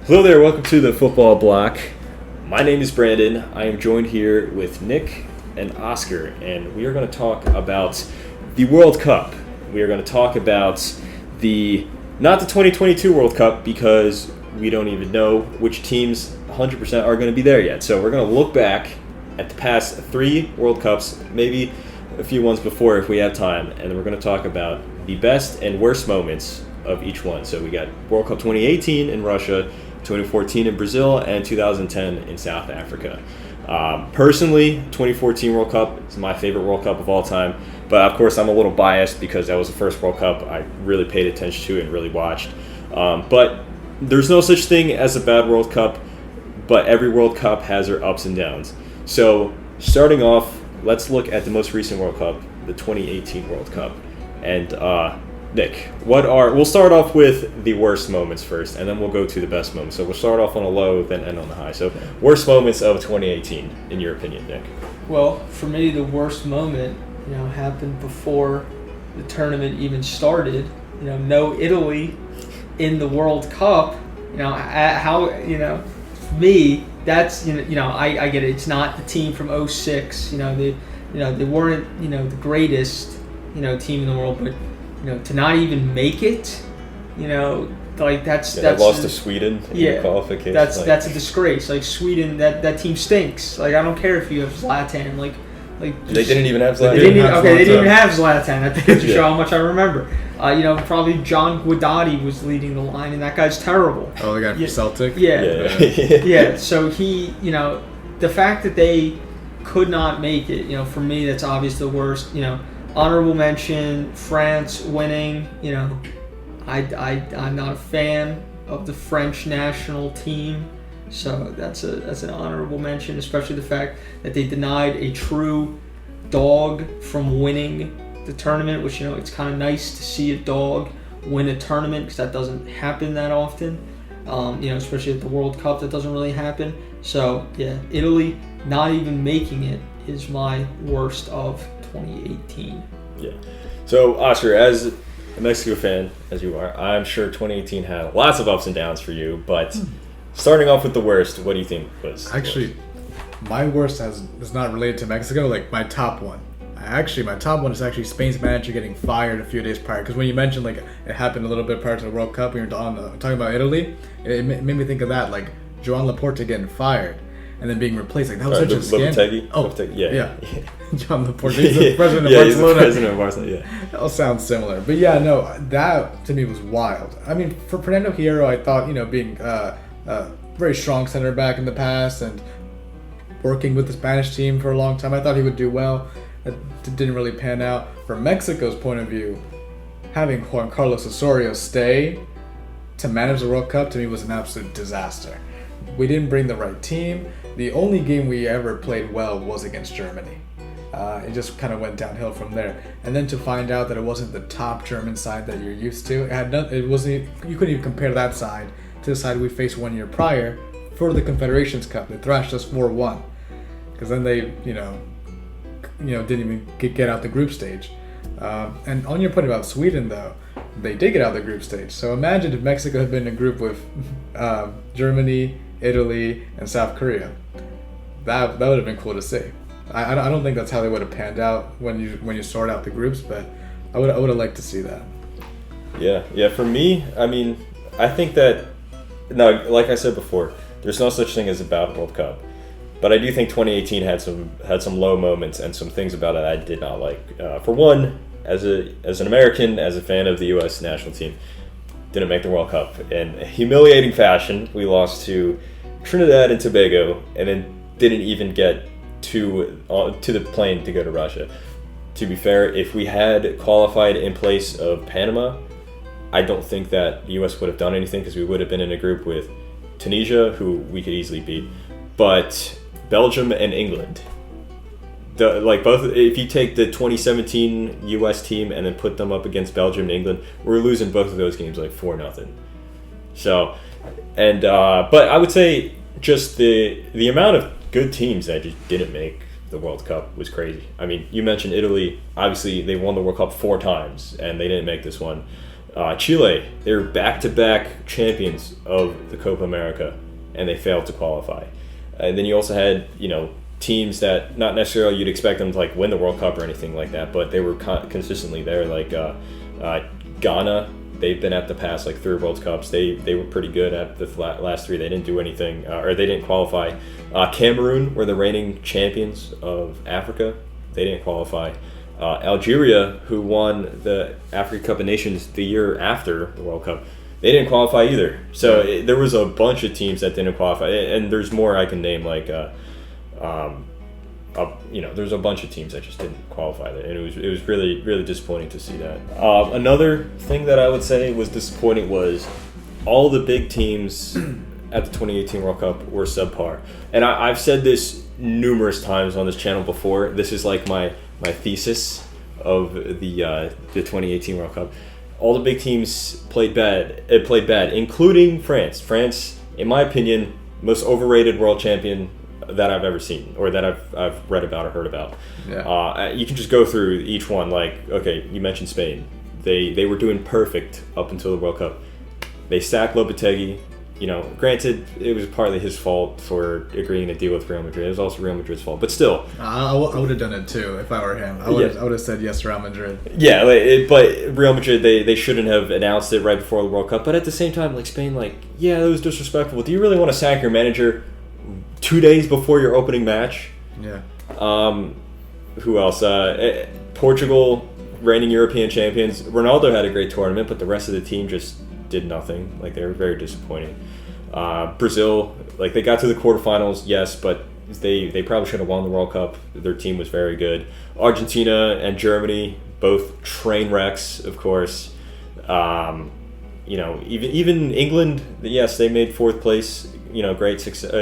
Hello there, welcome to the Football Bloc. My name is Brandon. I am joined here with Nick and Oscar, and we are going to talk about the World Cup. We are going to talk about not the 2022 World Cup, because we don't even know which teams 100% are going to be there yet. So we're going to look back at the past 3 World Cups, maybe a few ones before if we have time, and then we're going to talk about the best and worst moments of each one. So we got World Cup 2018 in Russia, 2014 in Brazil, and 2010 in South Africa. Personally, 2014 World Cup is my favorite World Cup of all time, but of course I'm a little biased because that was the first World Cup I really paid attention to and really watched. But there's no such thing as a bad World Cup, but every World Cup has their ups and downs. So starting off, let's look at the most recent World Cup, the 2018 World Cup. And Nick, we'll start off with the worst moments first, and then we'll go to the best moments. So we'll start off on a low, then end on the high. So worst moments of 2018, in your opinion, Nick? Well, for me, the worst moment, happened before the tournament even started. No Italy in the World Cup. For me, that's I get it. It's not the team from '06. They weren't the greatest team in the world, but to not even make it, that's they lost to Sweden in the qualification. That's a disgrace. Like Sweden, that team stinks. Like I don't care if you have Zlatan. They didn't even have Zlatan. They didn't even have Zlatan. I think to show how much I remember. Probably John Guidotti was leading the line, and that guy's terrible. Oh, the guy from Celtic. Yeah. So he, the fact that they could not make it, for me, that's obviously the worst. Honorable mention, France winning. I'm not a fan of the French national team, so that's an honorable mention, especially the fact that they denied a true dog from winning the tournament, which it's kind of nice to see a dog win a tournament because that doesn't happen that often. Especially at the World Cup, that doesn't really happen. So yeah, Italy not even making it is my worst of 2018. Yeah. So, Oscar, as a Mexico fan, as you are, I'm sure 2018 had lots of ups and downs for you, but starting off with the worst, what do you think was Actually, my worst is not related to Mexico, like my top one. Actually, my top one is actually Spain's manager getting fired a few days prior. Because when you mentioned it happened a little bit prior to the World Cup, when you were talking about Italy, it made me think of that, like Joan Laporta getting fired and then being replaced. Like that was such a scandal. Yeah. John Laporta, he's the president of Barcelona. He's the president of Barcelona. Yeah, that all sounds similar, but yeah, no, that to me was wild. I mean, for Fernando Hierro, I thought being very strong center back in the past and working with the Spanish team for a long time, I thought he would do well. It didn't really pan out. From Mexico's point of view, having Juan Carlos Osorio stay to manage the World Cup to me was an absolute disaster. We didn't bring the right team. The only game we ever played well was against Germany. It just kind of went downhill from there. And then to find out that it wasn't the top German side that you're used to, you couldn't even compare that side to the side we faced 1 year prior for the Confederations Cup. They thrashed us 4-1 because then they, didn't even get out the group stage. And on your point about Sweden, though, they did get out the group stage. So imagine if Mexico had been in a group with Germany, Italy, and South Korea. That would have been cool to see. I don't think that's how they would have panned out when you sort out the groups, but I would have liked to see that. Yeah. For me, I mean, I think that like I said before, there's no such thing as a bad World Cup. But I do think 2018 had some low moments and some things about it I did not like. For one, as an American, as a fan of the U.S. national team, didn't make the World Cup in humiliating fashion. We lost to Trinidad and Tobago, and then didn't even get to the plane to go to Russia. To be fair, if we had qualified in place of Panama, I don't think that the U.S. would have done anything because we would have been in a group with Tunisia, who we could easily beat, but Belgium and England. Both, if you take the 2017 U.S. team and then put them up against Belgium and England, we're losing both of those games 4-0. So, but I would say just the amount of good teams that just didn't make the World Cup was crazy. I mean, you mentioned Italy. Obviously, they won the World Cup 4 times, and they didn't make this one. Chile, they're back-to-back champions of the Copa America, and they failed to qualify. And then you also had, teams that not necessarily you'd expect them to like win the World Cup or anything like that, but they were consistently there. Like Ghana, they've been at the past like 3 World Cups. They were pretty good at the last 3. They didn't do anything, or they didn't qualify. Cameroon were the reigning champions of Africa. They didn't qualify. Algeria, who won the Africa Cup of Nations the year after the World Cup, they didn't qualify either. So there was a bunch of teams that didn't qualify, and there's more I can name. Like, there's a bunch of teams that just didn't qualify there, and it was really really disappointing to see that. Another thing that I would say was disappointing was all the big teams at the 2018 World Cup were subpar, and I've said this numerous times on this channel before. This is like my thesis of the 2018 World Cup. All the big teams played bad. Including France. France, in my opinion, most overrated world champion that I've ever seen, or that I've read about or heard about. Yeah. You can just go through each one. Like, okay, you mentioned Spain. They were doing perfect up until the World Cup. They sacked Lopetegui. Granted, it was partly his fault for agreeing to deal with Real Madrid. It was also Real Madrid's fault, but still. I would have done it too if I were him. I would have said yes to Real Madrid. Yeah, but Real Madrid, they shouldn't have announced it right before the World Cup. But at the same time, like Spain, that was disrespectful. Do you really want to sack your manager 2 days before your opening match? Yeah. Who else? Portugal, reigning European champions. Ronaldo had a great tournament, but the rest of the team just did nothing. Like, they were very disappointing. Brazil, they got to the quarterfinals, yes, but they probably should have won the World Cup. Their team was very good. Argentina and Germany, both train wrecks, of course. Even England, yes, they made 4th place. Great success.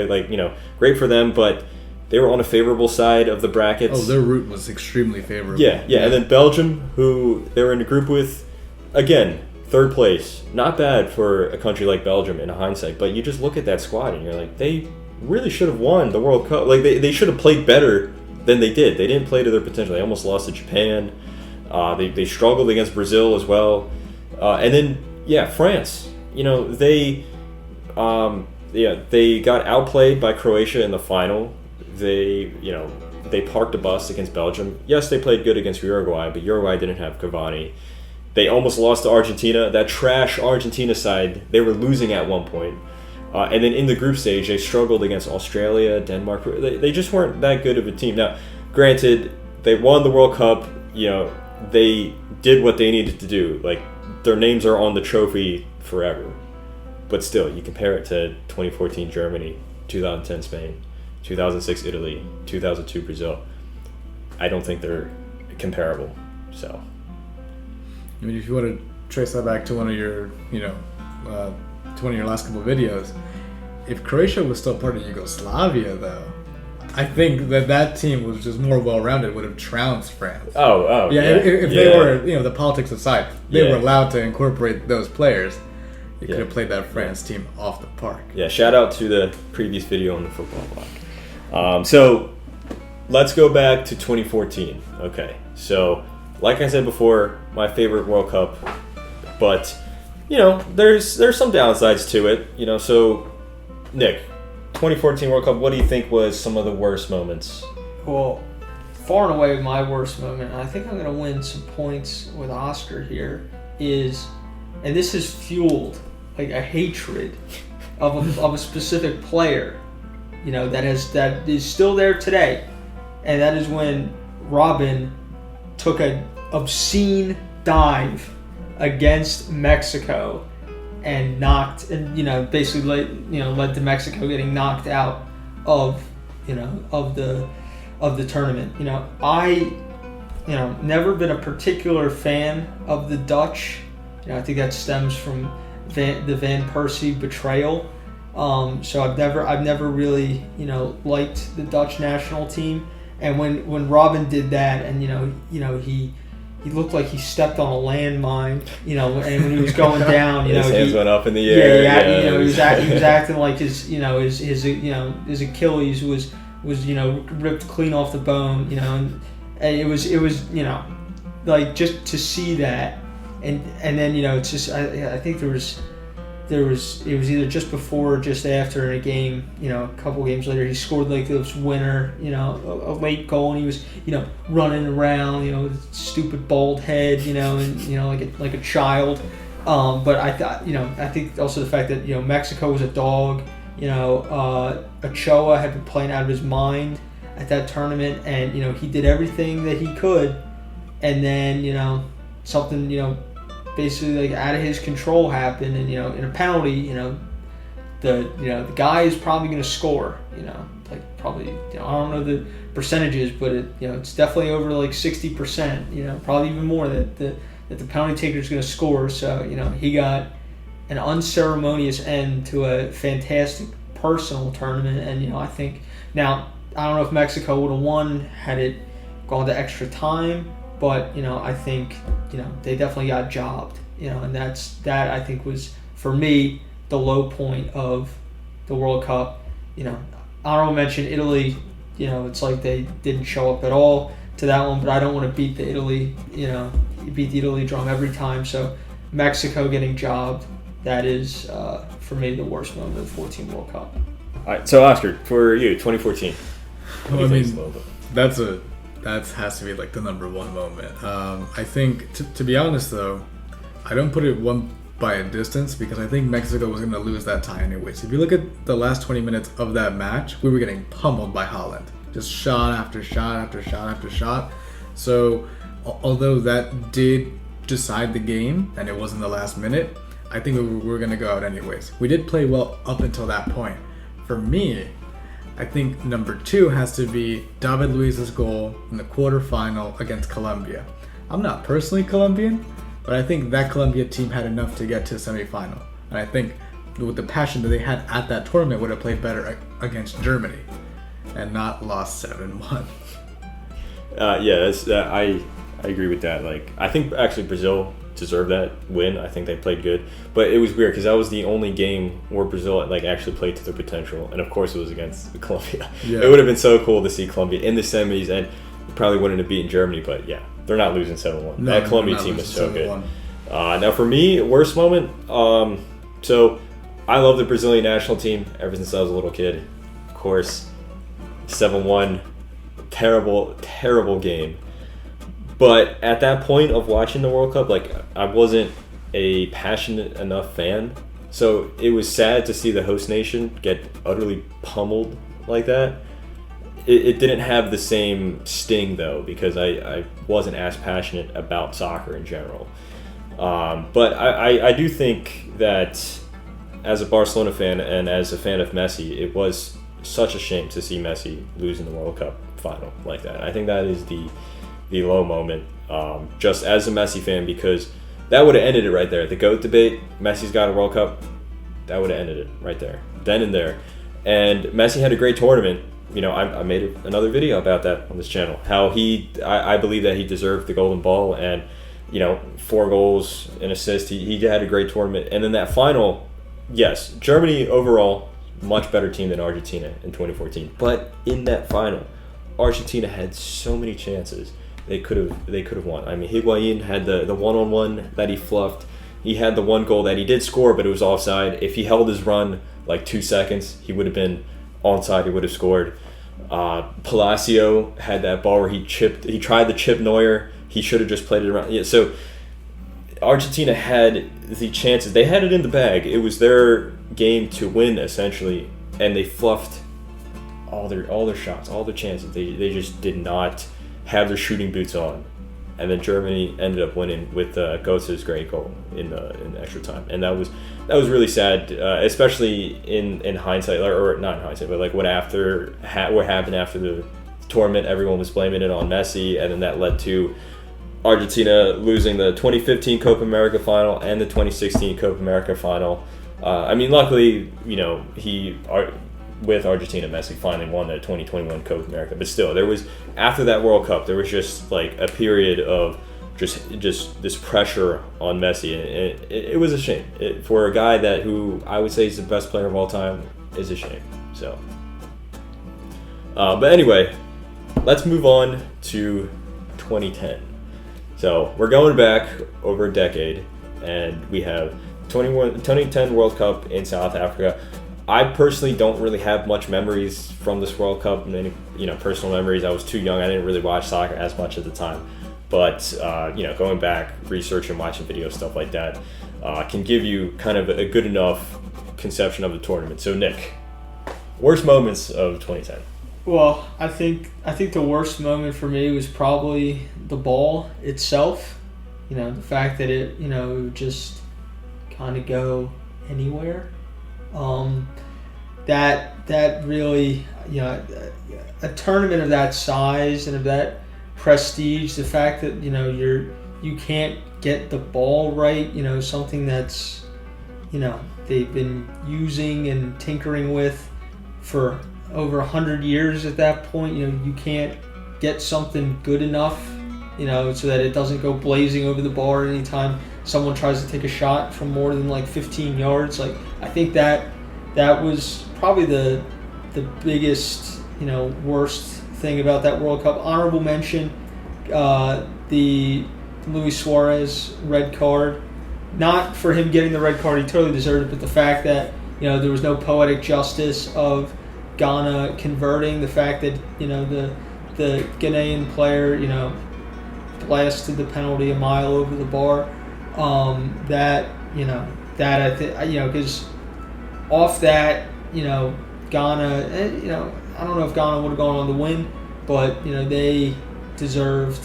Great for them, but they were on a favorable side of the brackets. Oh, their route was extremely favorable. Yeah. And then Belgium, who they were in a group with, again, 3rd place. Not bad for a country like Belgium in hindsight, but you just look at that squad and you're like, they really should have won the World Cup. Like, they should have played better than they did. They didn't play to their potential. They almost lost to Japan. They struggled against Brazil as well. And then, France. They got outplayed by Croatia in the final. They parked a bus against Belgium. Yes, they played good against Uruguay, but Uruguay didn't have Cavani. They almost lost to Argentina. That trash Argentina side, they were losing at one point. And then in the group stage, they struggled against Australia, Denmark. They just weren't that good of a team. Now, granted, they won the World Cup. They did what they needed to do. Like, their names are on the trophy forever. But still, you compare it to 2014 Germany, 2010 Spain, 2006 Italy, 2002 Brazil. I don't think they're comparable. So, I mean, if you want to trace that back to one of your, last couple of videos, if Croatia was still part of Yugoslavia, though, I think that team was just more well-rounded, would have trounced France. Oh, yeah. If they were, the politics aside, they were allowed to incorporate those players. You could have played that France team off the park. Yeah, shout out to the previous video on the Football Bloc. So let's go back to 2014. Okay, so like I said before, my favorite World Cup, but there's some downsides to it. So Nick, 2014 World Cup, what do you think was some of the worst moments? Well, far and away my worst moment, and I think I'm going to win some points with Oscar here, and this has fueled a hatred of a specific player, that is still there today, and that is when Robin took an obscene dive against Mexico and basically led to Mexico getting knocked out of the tournament. I never been a particular fan of the Dutch. I think that stems from the Van Persie betrayal. So I've never really liked the Dutch national team. And when Robin did that, and he looked like he stepped on a landmine, and when he was going down, his hands went up in the air. Yeah, he was acting like his Achilles was ripped clean off the bone, and it was just to see that and then it's just I think it was either just before or just after in a game, a couple games later, he scored like this winner, a late goal, and he was, running around, with stupid bald head, and like a child. But I thought, I think also the fact that Mexico was a dog, Ochoa had been playing out of his mind at that tournament, and he did everything that he could, and then something basically like out of his control happened, and in a penalty, the guy is probably going to score, like probably I don't know the percentages, but it's definitely over like 60%, probably even more that the penalty taker is going to score. So he got an unceremonious end to a fantastic personal tournament, and I think now I don't know if Mexico would have won had it gone to extra time. But I think they definitely got jobbed. And that I think was for me the low point of the World Cup. Honorable mention Italy. It's like they didn't show up at all to that one. But I don't want to beat the Italy. You beat the Italy drum every time. So Mexico getting jobbed. That is for me the worst moment of the 2014 World Cup. All right. So Oscar, for you, 2014. Well, I mean, that has to be like the number one moment. I think, to be honest though, I don't put it one by a distance because I think Mexico was going to lose that tie anyways. If you look at the last 20 minutes of that match, we were getting pummeled by Holland. Just shot after shot after shot after shot. So although that did decide the game and it was in the last minute, I think we were going to go out anyways. We did play well up until that point. For me, I think number 2 has to be David Luiz's goal in the quarterfinal against Colombia. I'm not personally Colombian, but I think that Colombia team had enough to get to the semifinal. And I think with the passion that they had at that tournament would have played better against Germany and not lost 7-1. I agree with that. Like, I think actually Brazil deserved that win. I think they played good, but it was weird because that was the only game where Brazil actually played to their potential, and of course it was against Colombia. Yeah. It would have been so cool to see Colombia in the semis, and probably wouldn't have beaten Germany, but yeah, they're not losing 7-1. No, that Colombia team was so good. Now for me, worst moment. So I love the Brazilian national team ever since I was a little kid. Of course, 7-1, terrible game. But at that point of watching the World Cup, I wasn't a passionate enough fan. So it was sad to see the host nation get utterly pummeled like that. It didn't have the same sting, though, because I wasn't as passionate about soccer in general. But I do think that as a Barcelona fan and as a fan of Messi, it was such a shame to see Messi lose in the World Cup final like that. I think that is the low moment, just as a Messi fan, because that would have ended it right there. The GOAT debate, Messi's got a World Cup, that would have ended it right there, then and there. And Messi had a great tournament. I made another video about that on this channel, how I believe that he deserved the Golden Ball, and 4 goals, an assist. He had a great tournament. And then that final, yes, Germany overall, much better team than Argentina in 2014. But in that final, Argentina had so many chances. They could have won. I mean, Higuain had the one-on-one that he fluffed. He had the one goal that he did score, but it was offside. If he held his run 2 seconds, he would have been onside. He would have scored. Palacio had that ball where he tried to chip Neuer. He should have just played it around. Yeah, so Argentina had the chances. They had it in the bag. It was their game to win, essentially, and they fluffed all their shots, all their chances. They just did not have their shooting boots on, and then Germany ended up winning with Götze's great goal in extra time, and that was really sad, especially in hindsight, or not in hindsight, but what happened after the tournament. Everyone was blaming it on Messi, and then that led to Argentina losing the 2015 Copa America final and the 2016 Copa America final. Luckily, with Argentina, Messi finally won the 2021 Copa America. But still, there was, after that World Cup, there was just a period of just this pressure on Messi, and it was a shame. For a guy who I would say is the best player of all time, is a shame. So, but anyway, let's move on to 2010. So we're going back over a decade, and we have 2010 World Cup in South Africa. I personally don't really have much memories from this World Cup, many personal memories. I was too young. I didn't really watch soccer as much at the time. But going back, researching, watching videos, stuff like that, can give you kind of a good enough conception of the tournament. So Nick, worst moments of 2010. Well, I think the worst moment for me was probably the ball itself. The fact that it would just kind of go anywhere. That really, a tournament of that size and of that prestige, the fact that you can't get the ball right, something that's they've been using and tinkering with for over 100 years at that point. You can't get something good enough so that it doesn't go blazing over the bar anytime someone tries to take a shot from more than like 15 yards. Like, I think that was probably the biggest worst thing about that World Cup. Honorable mention, the Luis Suarez red card. Not for him getting the red card, he totally deserved it, but the fact that there was no poetic justice of Ghana converting, the fact that the Ghanaian player blasted the penalty a mile over the bar, that I think because off that Ghana, I don't know if Ghana would have gone on to win, but they deserved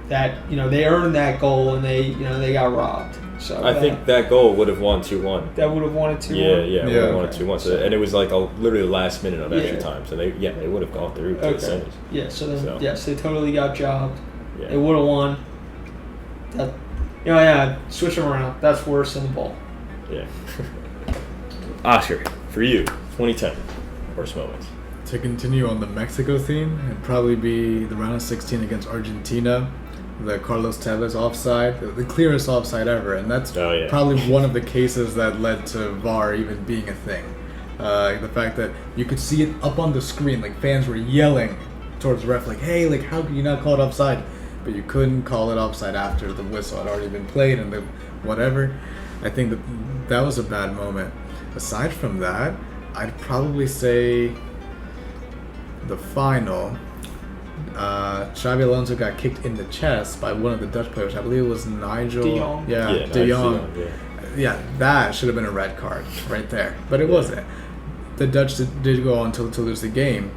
that they earned that goal, and they got robbed. So I think that goal would have won 2-1. That would have won it 2-1. Yeah, would have won it 2-1. So, and it was like literally the last minute of extra time. So they would have gone through to the semis. Yeah. So then yes, they totally got jobbed. Yeah. They would have won. Switch them around. That's worse than the ball. Yeah. Oscar, for you, 2010 worst moments. To continue on the Mexico theme, it'd probably be the round of 16 against Argentina, the Carlos Tevez offside, the clearest offside ever, and that's probably one of the cases that led to VAR even being a thing. The fact that you could see it up on the screen, like fans were yelling towards the ref, like, "Hey, like how could you not call it offside?" But you couldn't call it offside after the whistle had already been played and the whatever. I think that was a bad moment. Aside from that, I'd probably say the final. Xabi Alonso got kicked in the chest by one of the Dutch players. I believe it was Nigel. De Jong. De Jong. Yeah, that should have been a red card right there, but it wasn't. The Dutch did go on to lose the game,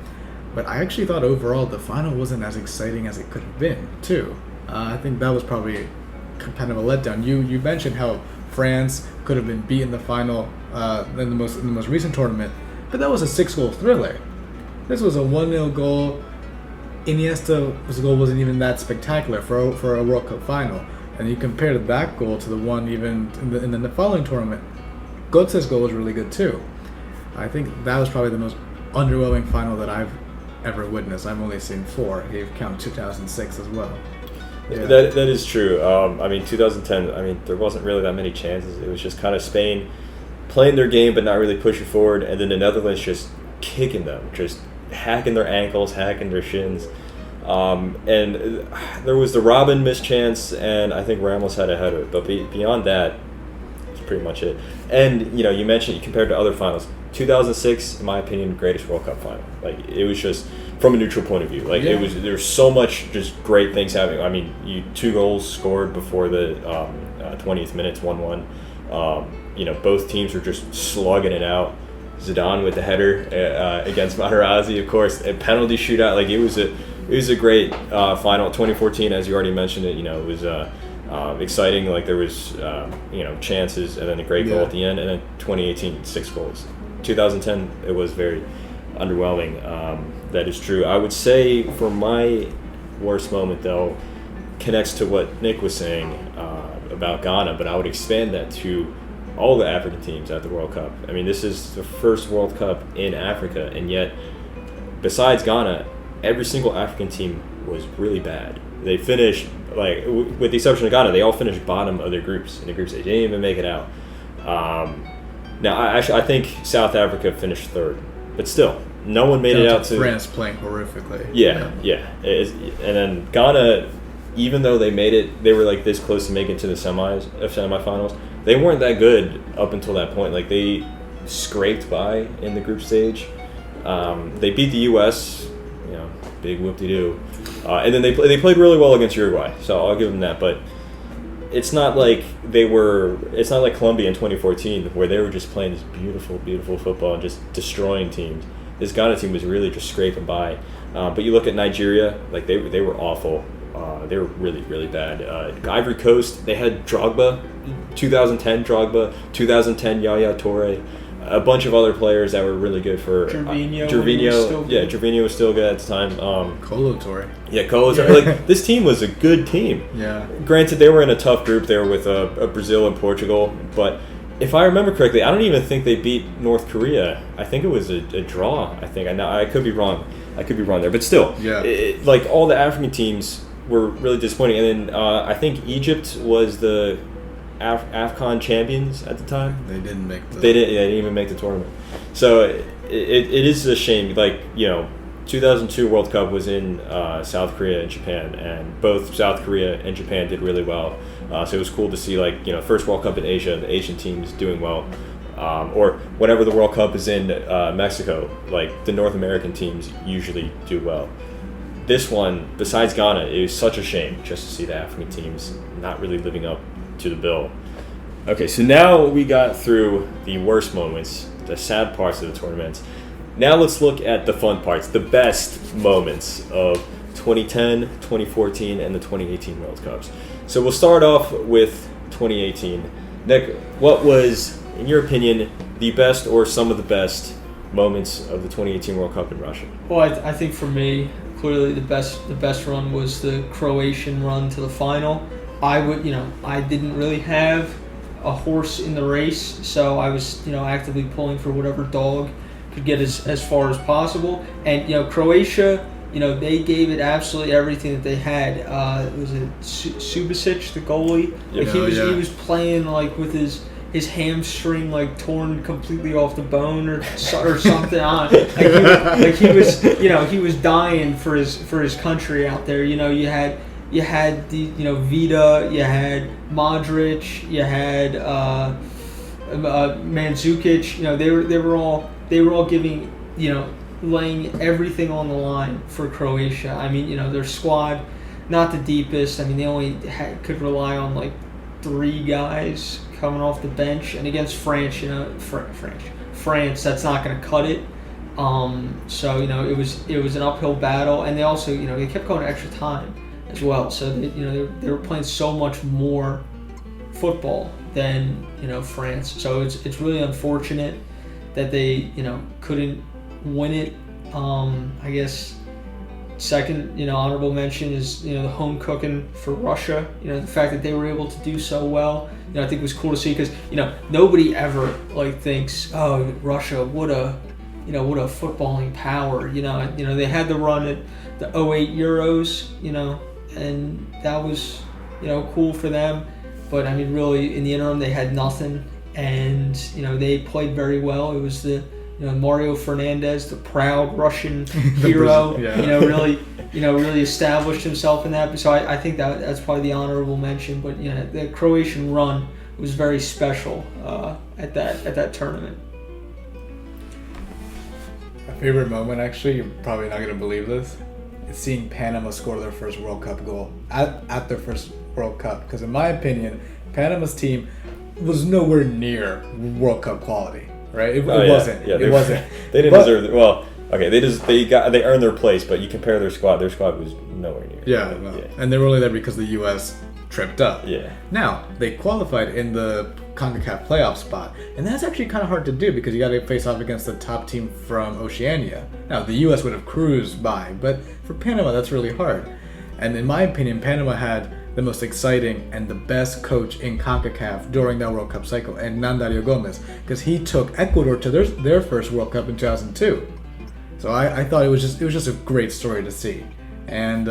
but I actually thought overall the final wasn't as exciting as it could have been too. I think that was probably kind of a letdown. You mentioned how France could have been beat in the final in the most recent tournament, but that was a 6-goal thriller. This was a 1-0 goal. Iniesta's goal wasn't even that spectacular for a World Cup final, and you compare that goal to the one even in the following tournament. Götze's goal was really good too. I think that was probably the most underwhelming final that I've ever witnessed. I've only seen 4. If you count 2006 as well. Yeah. That is true. 2010. There wasn't really that many chances. It was just kind of Spain playing their game but not really pushing forward, and then the Netherlands just kicking them, just hacking their ankles, hacking their shins. And there was the Robin mischance, and I think Ramos had a header. But beyond that, it's pretty much it. And you mentioned, you compared to other finals. 2006, in my opinion, greatest World Cup final. Like, it was just from a neutral point of view. Like, it was, there's so much just great things happening. 2 goals scored before the 20th minute, 1-1. Both teams were just slugging it out. Zidane with the header against Materazzi, of course, a penalty shootout. Like, it was a great final. 2014, as you already mentioned it, it was exciting. Like, there was chances, and then a great goal at the end. And then 2018, 6 goals. 2010, it was very underwhelming. That is true. I would say for my worst moment, though, connects to what Nick was saying about Ghana, but I would expand that to all the African teams at the World Cup. This is the first World Cup in Africa, and yet, besides Ghana, every single African team was really bad. They finished, with the exception of Ghana, they all finished bottom of their groups. In the groups, they didn't even make it out. Now, I think South Africa finished 3rd, but still, no one made it out to France playing horrifically. Yeah. And then Ghana, even though they made it, they were like this close to making it to the semifinals. They weren't that good up until that point. Like they scraped by in the group stage. They beat the U.S. Big whoop-de-doo, and then they played really well against Uruguay. So I'll give them that. But it's not like It's not like Colombia in 2014 where they were just playing this beautiful, beautiful football and just destroying teams. This Ghana team was really just scraping by. But you look at Nigeria, like they were awful. They were really, really bad. Ivory Coast, they had Drogba, 2010 Drogba, 2010 Yaya Toure, a bunch of other players that were really good for Gervinho was still good at the time. Kolo Toure. Yeah, Kolo Toure. Like this team was a good team. Yeah. Granted, they were in a tough group. They were with Brazil and Portugal, but if I remember correctly, I don't even think they beat North Korea. I think it was a draw. I think I could be wrong. I could be wrong there, but still, like all the African teams were really disappointing. And then I think Egypt was the AFCON champions at the time. They didn't make the... They didn't even make the tournament. So it is a shame. Like 2002 World Cup was in South Korea and Japan, and both South Korea and Japan did really well. So it was cool to see first World Cup in Asia, the Asian teams doing well. Or whenever the World Cup is in Mexico, like the North American teams usually do well. This one, besides Ghana, it was such a shame just to see the African teams not really living up to the bill. Okay, so now we got through the worst moments, the sad parts of the tournament. Now let's look at the fun parts, the best moments of 2010, 2014, and the 2018 World Cups. So we'll start off with 2018. Nick, what was, in your opinion, the best or some of the best moments of the 2018 World Cup in Russia? Well, I think for me, clearly the best run was the Croatian run to the final. I didn't really have a horse in the race, so I was, actively pulling for whatever dog could get as far as possible. And, Croatia, they gave it absolutely everything that they had. Was it Subasic, the goalie? Like he was playing like with his hamstring like torn completely off the bone or something on. He was dying for his country out there. You had the Vida, you had Modric, you had Mandzukic. They were all giving laying everything on the line for Croatia. I mean their squad, not the deepest. I mean they only could rely on like 3 guys coming off the bench, and against France, France, that's not going to cut it. So it was an uphill battle, and they also they kept going to extra time as well. So they were playing so much more football than France. So it's really unfortunate that they couldn't win it. I guess second honorable mention is the home cooking for Russia. The fact that they were able to do so well. I think it was cool to see because nobody ever thinks, oh, Russia, what a footballing power. They had the run at the 2008 Euros. And that was cool for them. But I mean, really, in the interim, they had nothing, and they played very well. It was the Mario Fernandez, the proud Russian hero. Really established himself in that. So I think that's probably the honorable mention. But the Croatian run was very special at that tournament. My favorite moment, actually, you're probably not going to believe this, is seeing Panama score their first World Cup goal at their first World Cup. Because in my opinion, Panama's team was nowhere near World Cup quality. Right? It wasn't. Yeah, it wasn't. They didn't deserve it. Well, okay, they earned their place, but you compare their squad was nowhere near. Yeah, and they were only there because the U.S. tripped up. Yeah. Now they qualified in the CONCACAF playoff spot, and that's actually kind of hard to do because you got to face off against the top team from Oceania. Now the U.S. would have cruised by, but for Panama that's really hard. And in my opinion, Panama had the most exciting and the best coach in CONCACAF during that World Cup cycle, and Nandario Gomez, because he took Ecuador to their first World Cup in 2002. So I thought it was just a great story to see. And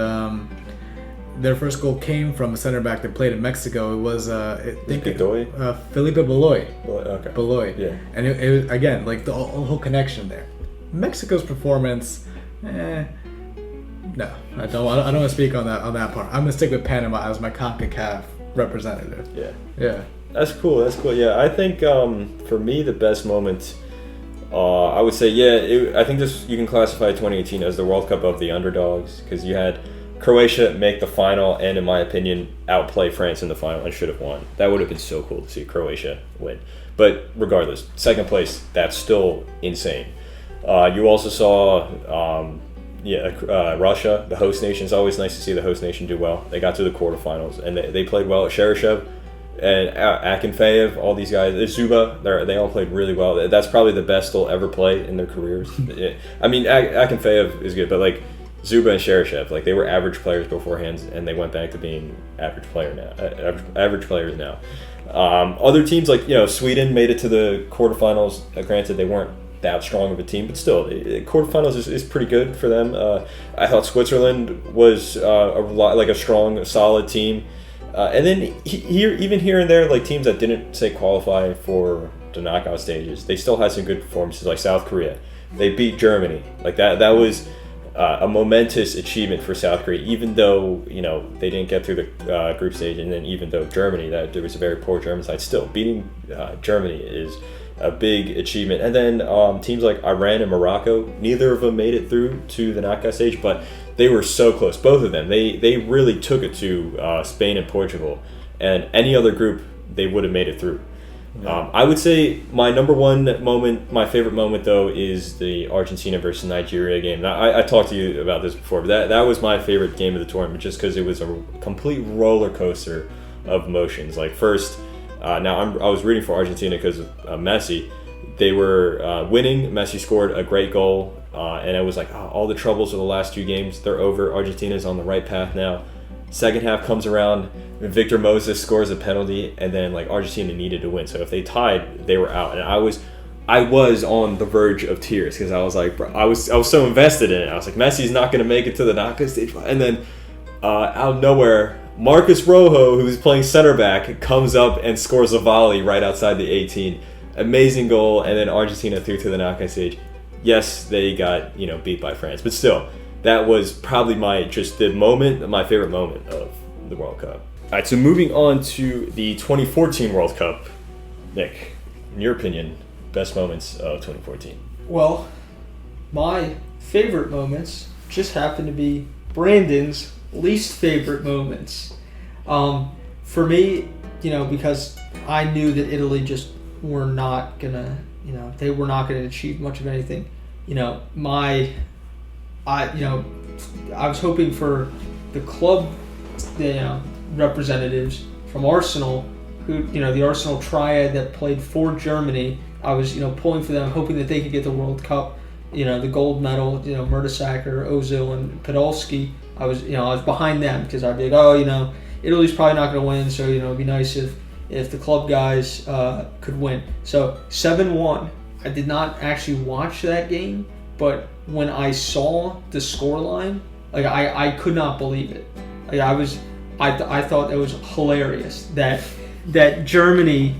their first goal came from a center back that played in Mexico. It was Felipe Beloy. Okay. Beloy. Yeah. And it was, again, like the whole connection there. Mexico's performance, No, I don't want to speak on that part. I'm gonna stick with Panama as my CONCACAF representative. Yeah. That's cool. Yeah, I think for me the best moment, I would say I think you can classify 2018 as the World Cup of the underdogs, because you had Croatia make the final and, in my opinion, outplay France in the final and should have won. That would have been so cool to see Croatia win. But regardless, second place, that's still insane. You also saw Russia, the host nation. It's always nice to see the host nation do well. They got to the quarterfinals, and they played well. Cheryshev and Akinfeev, all these guys, Zuba, they all played really well. That's probably the best they'll ever play in their careers. I mean, Akinfeev is good, but like Zuba and Cheryshev, like they were average players beforehand, and they went back to being average players now. Other teams like Sweden made it to the quarterfinals. Granted, they weren't that strong of a team, but still, quarterfinals is pretty good for them. I thought Switzerland was a strong, solid team. And then here and there, like teams that didn't qualify for the knockout stages, they still had some good performances. Like South Korea, they beat Germany. Like that was a momentous achievement for South Korea, even though they didn't get through the group stage, and then even though Germany, that there was a very poor German side, still beating Germany is a big achievement. And then teams like Iran and Morocco, neither of them made it through to the knockout stage, but they were so close, both of them. They really took it to Spain and Portugal, and any other group they would have made it through. Yeah. I would say my number one moment, my favorite moment though, is the Argentina versus Nigeria game. Now, I talked to you about this before, but that was my favorite game of the tournament, just because it was a complete roller coaster of emotions. Like first, I was rooting for Argentina because of Messi. They were winning. Messi scored a great goal, and it was like all the troubles of the last two games, they're over. Argentina's on the right path now. Second half comes around, Victor Moses scores a penalty, and then Argentina needed to win. So if they tied, they were out. And I was on the verge of tears because I was like, bro, I was so invested in it. I was like, Messi's not going to make it to the knockout stage. And then out of nowhere, Marcus Rojo, who's playing center back, comes up and scores a volley right outside the 18. Amazing goal, and then Argentina through to the knockout stage. Yes, they got beat by France, but still, that was probably my favorite moment of the World Cup. All right, so moving on to the 2014 World Cup, Nick, in your opinion, best moments of 2014? Well, my favorite moments just happen to be Brandon's least favorite moments. For me, because I knew that Italy just were not gonna, they were not gonna achieve much of anything. I was hoping for the club, representatives from Arsenal, who, the Arsenal triad that played for Germany. I was, pulling for them, hoping that they could get the World Cup, the gold medal, Mertesacker, Ozil, and Podolski. I was behind them because I'd be like, Italy's probably not going to win, so, it'd be nice if the club guys could win. So 7-1. I did not actually watch that game, but when I saw the scoreline, I could not believe it. I thought it was hilarious that Germany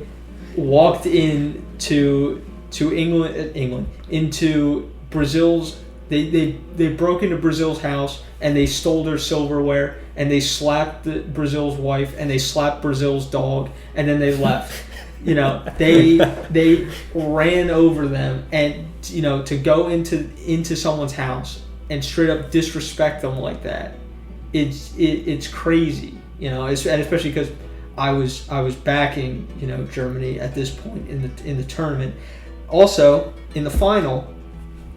walked into England into Brazil's. They broke into Brazil's house and they stole their silverware and they slapped Brazil's wife and they slapped Brazil's dog and then they left. They ran over them and to go into someone's house and straight up disrespect them like that. It's crazy, and especially because I was backing Germany at this point in the tournament. Also in the final,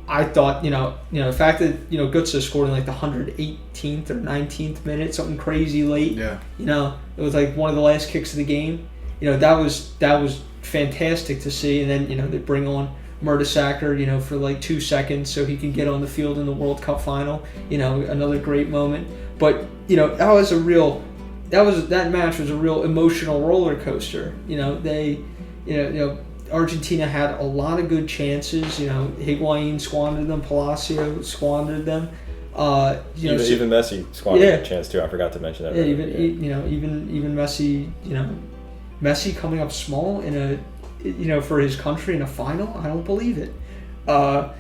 I thought the fact that Götze scored in the 118th or 19th minute, something crazy late. Yeah. It was one of the last kicks of the game. That was fantastic to see. And then they bring on Mertesacker for 2 seconds so he can get on the field in the World Cup final. Another great moment. But that match was a real emotional roller coaster. Argentina had a lot of good chances. Higuain squandered them. Palacio squandered them. Even Messi squandered a chance too. I forgot to mention that. Yeah, even Messi. Messi coming up small in for his country in a final. I don't believe it. But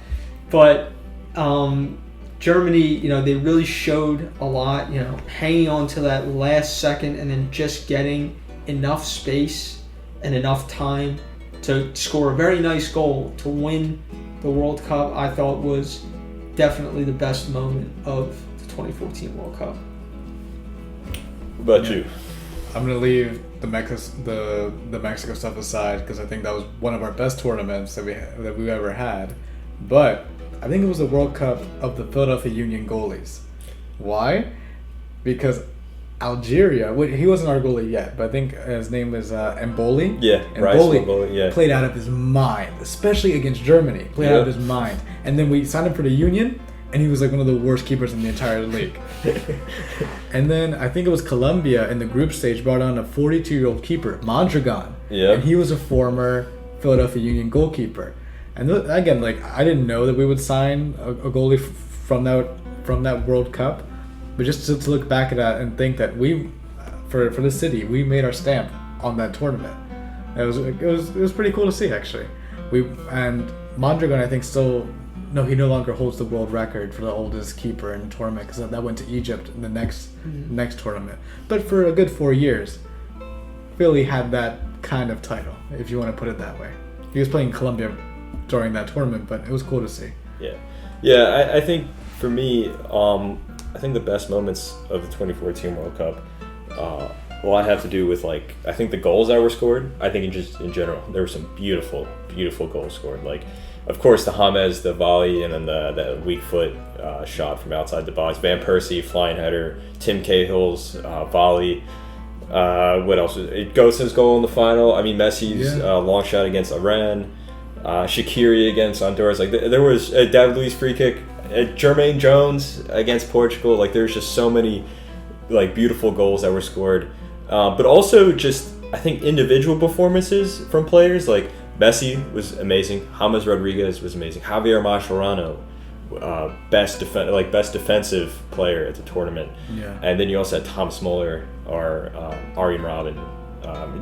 Germany, they really showed a lot, hanging on to that last second and then just getting enough space and enough time to score a very nice goal to win the World Cup. I thought was definitely the best moment of the 2014 World Cup. What about you? I'm gonna leave the Mexico stuff aside because I think that was one of our best tournaments that we've ever had. But I think it was the World Cup of the Philadelphia Union goalies. Why? Because Algeria, he wasn't our goalie yet, but I think his name was Mboli. Yeah, Mboli played out of his mind, especially against Germany. Played out of his mind. And then we signed him for the Union, and he was like one of the worst keepers in the entire league. And then I think it was Colombia in the group stage brought on a 42-year-old keeper, Mondragon. Yeah. And he was a former Philadelphia Union goalkeeper. And again, like I didn't know that we would sign a goalie from that World Cup, but just to look back at that and think that we, for the city, we made our stamp on that tournament. It was pretty cool to see actually. And Mondragon I think he no longer holds the world record for the oldest keeper in the tournament because that went to Egypt in the next tournament. But for a good 4 years, Philly had that kind of title, if you want to put it that way. He was playing Colombia during that tournament, but it was cool to see. Yeah. I think for me, I think the best moments of the 2014 World Cup, a lot have to do with I think the goals that were scored. I think in general, there were some beautiful, beautiful goals scored. Of course, the James, the volley, and then the weak foot shot from outside the box. Van Persie, flying header. Tim Cahill's volley. What else? Gosens' goal in the final. I mean, Messi's long shot against Iran. Shaqiri against Honduras. There was a David Luiz free kick. Jermaine Jones against Portugal. There's just so many beautiful goals that were scored. But also just I think individual performances from players Messi was amazing. James Rodriguez was amazing. Javier Mascherano, best defensive player at the tournament. Yeah. And then you also had Thomas Muller or Arjen Robben.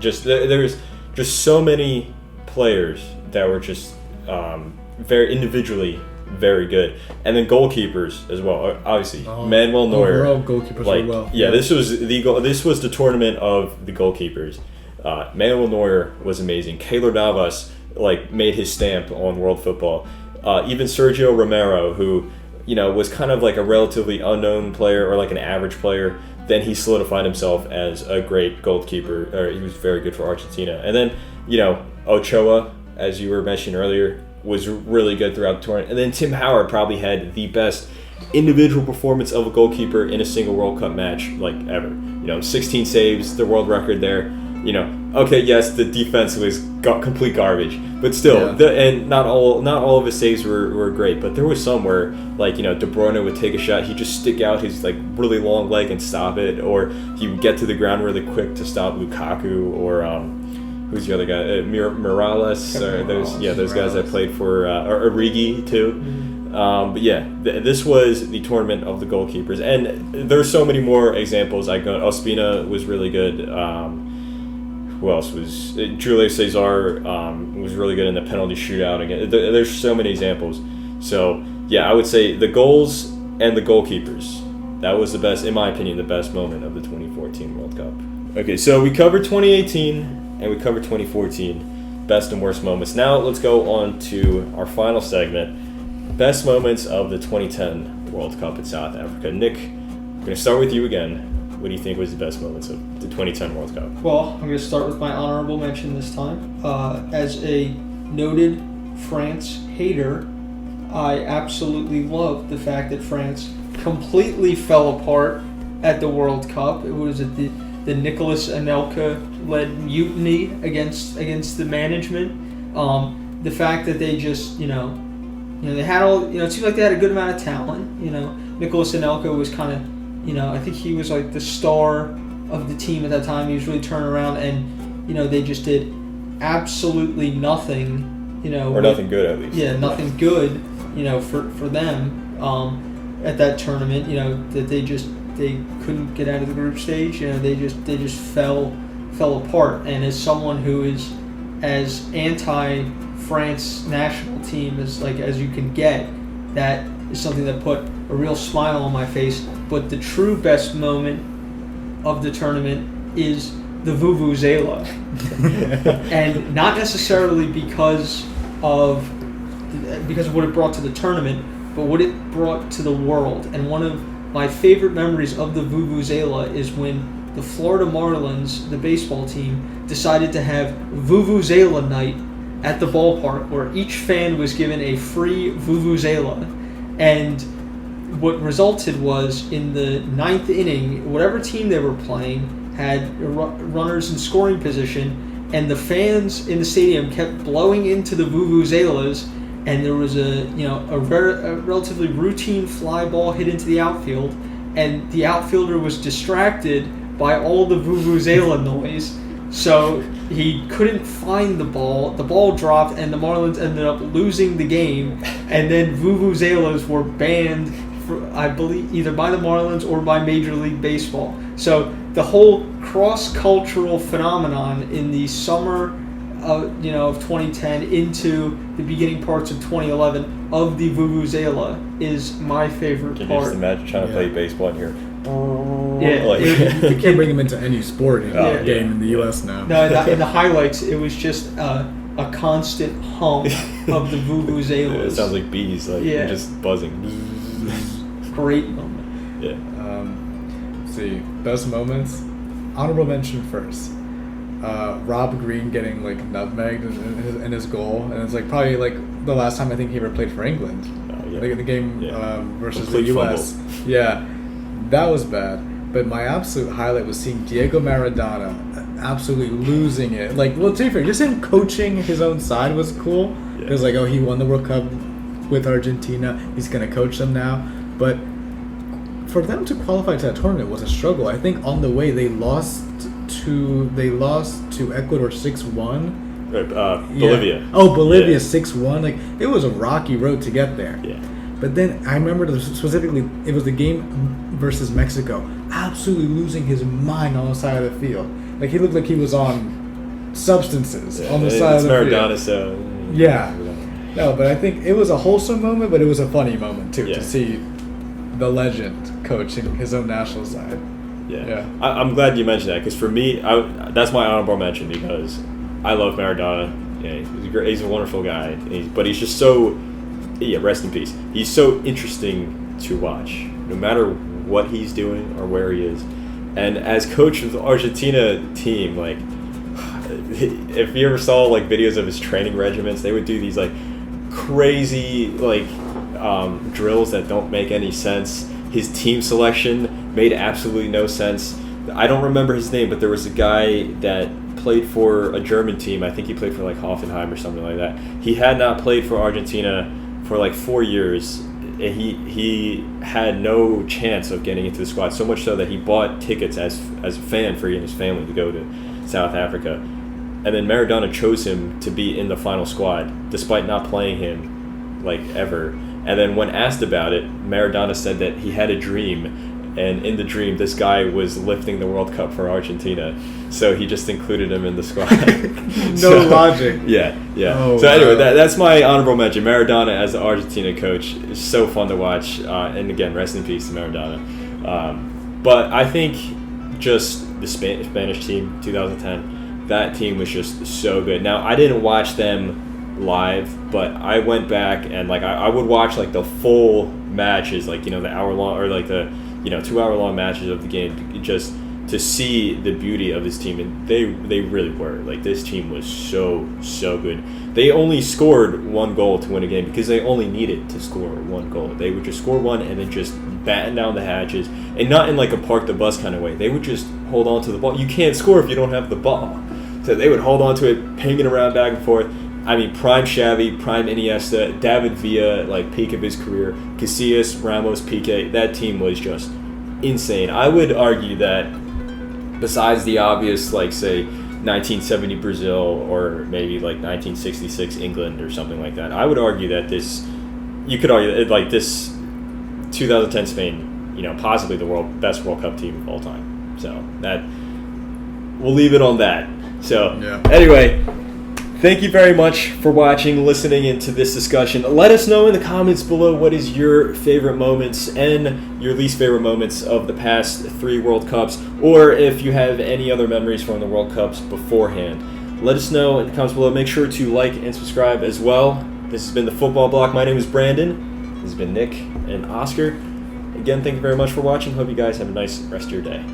There's just so many players that were just very individually very good, and then goalkeepers as well. Obviously, Manuel Neuer. Overall goalkeepers were well. Yeah, this was the tournament of the goalkeepers. Manuel Neuer was amazing. Keylor Navas made his stamp on world football. Even Sergio Romero, who was kind of a relatively unknown player or an average player, then he solidified himself as a great goalkeeper. Or he was very good for Argentina. And then Ochoa, as you were mentioning earlier, was really good throughout the tournament. And then Tim Howard probably had the best individual performance of a goalkeeper in a single World Cup match ever. 16 saves, the world record there. Okay, yes, the defense was complete garbage, but still, and not all of his saves were great. But there was some where, De Bruyne would take a shot, he'd just stick out his really long leg and stop it, or he would get to the ground really quick to stop Lukaku, or who's the other guy? Morales. Those guys that played for Origi too. But this was the tournament of the goalkeepers, and there's so many more examples. Ospina was really good. Who else was? Julio Cesar was really good in the penalty shootout. Again, there's so many examples. So I would say the goals and the goalkeepers. That was the best, in my opinion, the best moment of the 2014 World Cup. Okay, so we covered 2018. And we covered 2014, best and worst moments. Now let's go on to our final segment, best moments of the 2010 World Cup in South Africa. Nick, I'm going to start with you again. What do you think was the best moments of the 2010 World Cup? Well, I'm going to start with my honorable mention this time. As a noted France hater, I absolutely loved the fact that France completely fell apart at the World Cup. It was at the Nicolas Anelka-led mutiny against the management. The fact that they just, they had all, it seemed like they had a good amount of talent. Nicolas Anelka was kind of, I think he was the star of the team at that time. He was really turning around, and, they just did absolutely nothing, Or nothing good, at least. Yeah, nothing good, for them at that tournament, that they couldn't get out of the group stage. They just fell apart. And as someone who is as anti-France national team as you can get, that is something that put a real smile on my face. But the true best moment of the tournament is the Vuvuzela. And not necessarily because of what it brought to the tournament, but what it brought to the world. And one of my favorite memories of the Vuvuzela is when the Florida Marlins, the baseball team, decided to have Vuvuzela night at the ballpark, where each fan was given a free Vuvuzela. And what resulted was, in the 9th inning, whatever team they were playing had runners in scoring position, and the fans in the stadium kept blowing into the Vuvuzelas, and there was a relatively routine fly ball hit into the outfield, and the outfielder was distracted by all the Vuvuzela noise, so he couldn't find the ball. The ball dropped, and the Marlins ended up losing the game, and then Vuvuzelas were banned, I believe, either by the Marlins or by Major League Baseball. So the whole cross-cultural phenomenon in the summer of 2010 into the beginning parts of 2011 of the Vuvuzela is my favorite Can part. you just imagine trying to play baseball in here? Yeah, You can't bring him into any sporting game in the U.S. now. No, in the highlights, it was just a constant hum of the Vuvuzelas. It sounds like bees, like just buzzing. Great moment. Yeah. Let's see, best moments. Honorable mention first. Rob Green getting like nutmegged in his goal, and it's like probably like the last time I think he ever played for England. Like in the game versus Complete the U.S. fumble. Yeah, that was bad. But my absolute highlight was seeing Diego Maradona absolutely losing it. Like, well, to be fair, just him coaching his own side was cool. It was like, oh, he won the World Cup with Argentina. He's gonna coach them now. But for them to qualify to that tournament was a struggle. I think on the way they lost to Ecuador 6-1. Bolivia. Yeah. Oh, Bolivia 6-1. Like, it was a rocky road to get there. Yeah. But then I remember specifically it was the game versus Mexico, absolutely losing his mind on the side of the field. Like, he looked like he was on substances on the side of the Maradona, field. so No, but I think it was a wholesome moment, but it was a funny moment too to see the legend coaching his own national side. Yeah. I'm glad you mentioned that, because for me, that's my honorable mention, because I love Maradona. Yeah, he's a wonderful guy, but he's just so, rest in peace. He's so interesting to watch, no matter what he's doing or where he is. And as coach of the Argentina team, like, if you ever saw like videos of his training regiments, they would do these like crazy like drills that don't make any sense. His team selection made absolutely no sense. I don't remember his name, but there was a guy that played for a German team. I think he played for like Hoffenheim or something like that. He had not played for Argentina for like 4 years. He had no chance of getting into the squad, so much so that he bought tickets as a fan for he and his family to go to South Africa. And then Maradona chose him to be in the final squad, despite not playing him like ever. And then when asked about it, Maradona said that he had a dream, and in the dream, this guy was lifting the World Cup for Argentina, so he just included him in the squad. No logic. Yeah. Oh, so anyway, that's my honorable mention. Maradona as the Argentina coach is so fun to watch, and again, rest in peace to Maradona. But I think just the Spanish team, 2010, that team was just so good. Now, I didn't watch them live, but I went back and like I would watch like the full matches, like, the hour long or like the 2 hour long matches of the game, just to see the beauty of this team. And they really were, like, this team was so good. They only scored one goal to win a game because they only needed to score one goal. They would just score one and then just batten down the hatches, and not in like a park the bus kind of way. They would just hold on to the ball. You can't score if you don't have the ball. So they would hold on to it, ping it around back and forth. I mean, prime Xavi, prime Iniesta, David Villa, like peak of his career, Casillas, Ramos, Piqué. That team was just insane. I would argue that besides the obvious, like, say, 1970 Brazil or maybe like 1966 England or something like that, I would argue that this 2010 Spain, possibly the best World Cup team of all time. So that we'll leave it on that. So anyway, Thank you very much for watching, listening into this discussion. Let us know in the comments below what is your favorite moments and your least favorite moments of the past 3 World Cups, or if you have any other memories from the World Cups beforehand. Let us know in the comments below. Make sure to like and subscribe as well. This has been the Football Block. My name is Brandon. This has been Nick and Oscar. Again, thank you very much for watching. Hope you guys have a nice rest of your day.